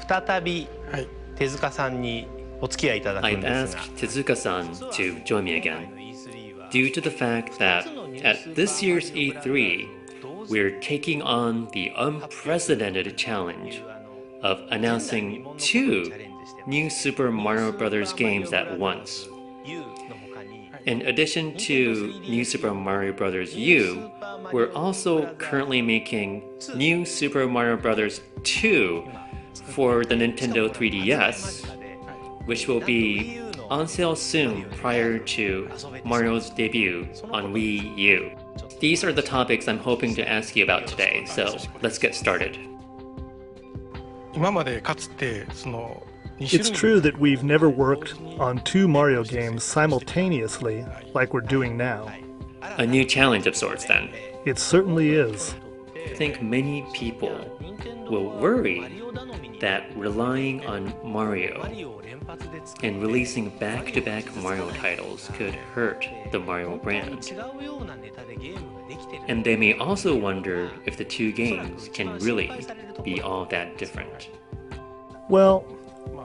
再び手塚さんにお付き合いいただくん I've ですが、 asked Tezuka-san to join me again due to the fact that at this year's E3, we're taking on the unprecedented challenge of announcing two new Super Mario Bros. Games at once. In addition to New Super Mario Bros. U, we're also currently making New Super Mario Bros. 2 for the Nintendo 3DS, which will be on sale soon prior to Mario's debut on Wii U. These are the topics I'm hoping to ask you about today, so let's get started. It's true that we've never worked on two Mario games simultaneously like we're doing now. A new challenge of sorts, then. It certainly is. I think many people will worry that relying on Mario and releasing back-to-back Mario titles could hurt the Mario brand. And they may also wonder if the two games can really be all that different. Well,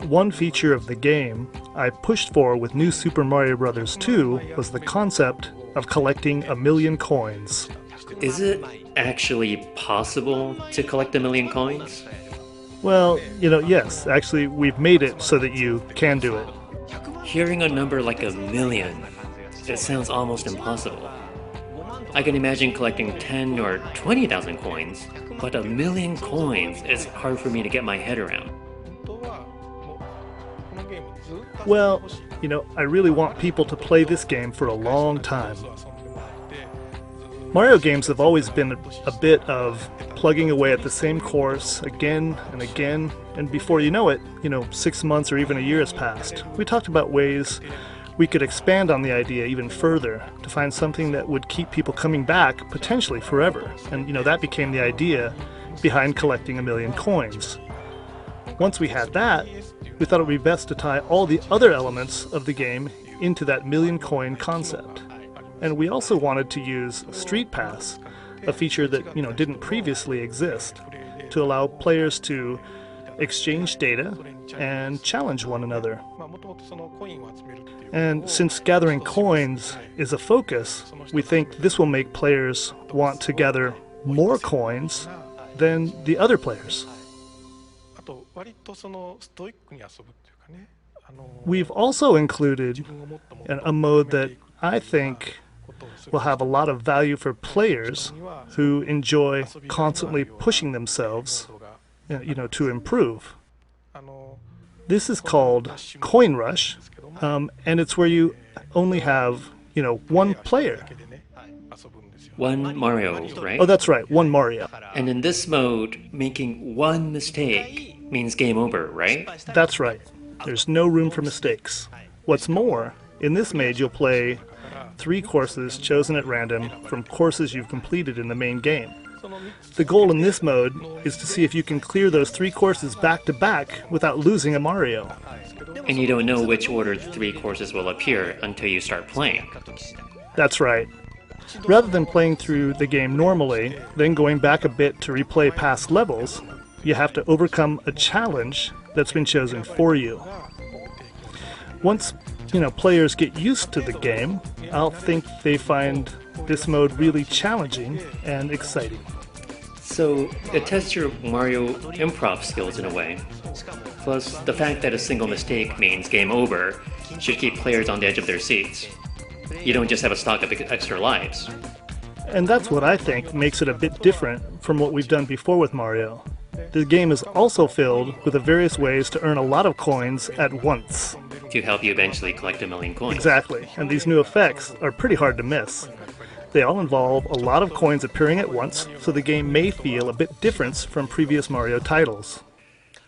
one feature of the game I pushed for with New Super Mario Bros. 2 was the concept of collecting 1,000,000 coins. Is it actually possible to collect 1,000,000 coins? Well, yes, actually we've made it so that you can do it. Hearing a number like 1,000,000, it sounds almost impossible. I can imagine collecting 10 or 20,000 coins, but 1,000,000 coins is hard for me to get my head around. Well, I really want people to play this game for a long time. Mario games have always been a bit of plugging away at the same course again and again, and before you know it, 6 months or even a year has passed. We talked about ways we could expand on the idea even further to find something that would keep people coming back potentially forever, and that became the idea behind collecting 1,000,000 coins. Once we had that, we thought it would be best to tie all the other elements of the game into that 1,000,000 coin concept. And we also wanted to use Street Pass, a feature that didn't previously exist, to allow players to exchange data and challenge one another. And since gathering coins is a focus, we think this will make players want to gather more coins than the other players. We've also included a mode that I think will have a lot of value for players who enjoy constantly pushing themselves, to improve. This is called Coin Rush, and it's where you only have, one player. One Mario, right? Oh, that's right, one Mario. And in this mode, making one mistake means game over, right? That's right. There's no room for mistakes. What's more, in this mode you'll play 3 courses chosen at random from courses you've completed in the main game. The goal in this mode is to see if you can clear those 3 courses back to back without losing a Mario. And you don't know which order the 3 courses will appear until you start playing. That's right. Rather than playing through the game normally, then going back a bit to replay past levels, you have to overcome a challenge that's been chosen for you. Once, players get used to the game, I'll think they find this mode really challenging and exciting. So it tests your Mario improv skills in a way. Plus, the fact that a single mistake means game over should keep players on the edge of their seats. You don't just have a stock of extra lives. And that's what I think makes it a bit different from what we've done before with Mario. The game is also filled with the various ways to earn a lot of coins at once. To help you eventually collect 1,000,000 coins. Exactly, and these new effects are pretty hard to miss. They all involve a lot of coins appearing at once, so the game may feel a bit different from previous Mario titles.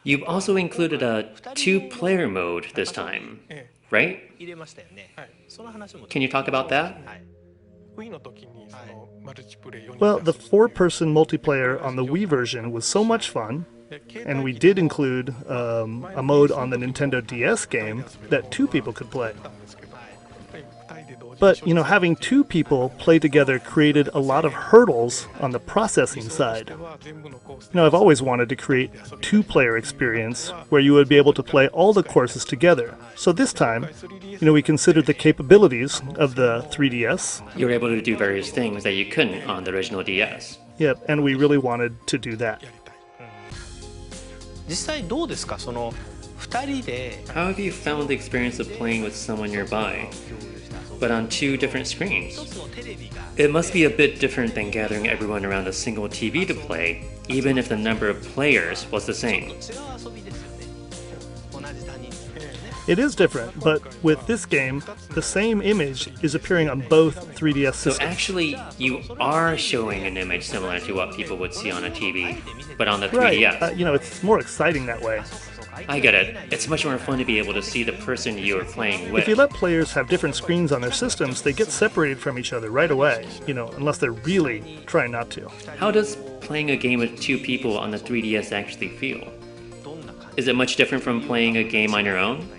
You've also included a 2-player mode this time, right? Can you talk about that? Well, the 4-person multiplayer on the Wii version was so much fun, and we did include a mode on the Nintendo DS game that 2 people could play. But, having two people play together created a lot of hurdles on the processing side. I've always wanted to create a two-player experience where you would be able to play all the courses together. So this time, we considered the capabilities of the 3DS. You were able to do various things that you couldn't on the original DS. Yep, and we really wanted to do that. 実際どうですか、その2人で How have you found the experience of playing with someone nearby, but on two different screens? It must be a bit different than gathering everyone around a single TV to play, even if the number of players was the same. It is different, but with this game, the same image is appearing on both 3DS systems. So actually, you are showing an image similar to what people would see on a TV, but on the 3DS. Right, it's more exciting that way. I get it. It's much more fun to be able to see the person you are playing with. If you let players have different screens on their systems, they get separated from each other right away, unless they're really trying not to. How does playing a game with two people on the 3DS actually feel? Is it much different from playing a game on your own?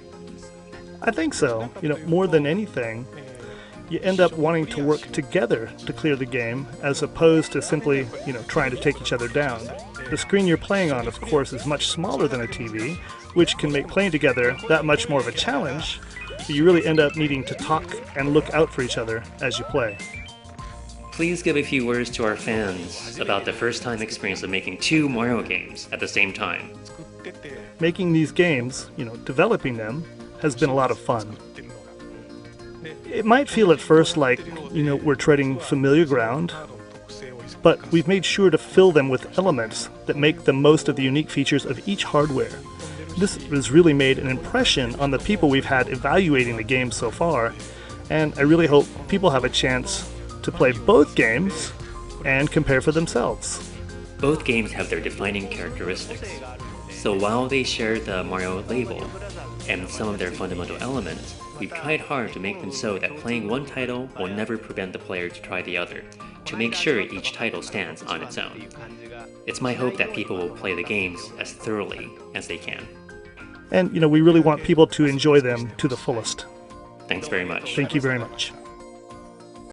I think so. More than anything, you end up wanting to work together to clear the game, as opposed to simply, trying to take each other down. The screen you're playing on, of course, is much smaller than a TV, which can make playing together that much more of a challenge, but you really end up needing to talk and look out for each other as you play. Please give a few words to our fans about the first-time experience of making two Mario games at the same time. Making these games, developing them, has been a lot of fun. It might feel at first like, we're treading familiar ground, but we've made sure to fill them with elements that make the most of the unique features of each hardware. This has really made an impression on the people we've had evaluating the game so far, and I really hope people have a chance to play both games and compare for themselves. Both games have their defining characteristics. So while they share the Mario label and some of their fundamental elements, we've tried hard to make them so that playing one title will never prevent the player to try the other, to make sure each title stands on its own. It's my hope that people will play the games as thoroughly as they can. And, we really want people to enjoy them to the fullest. Thanks very much. Thank you very much.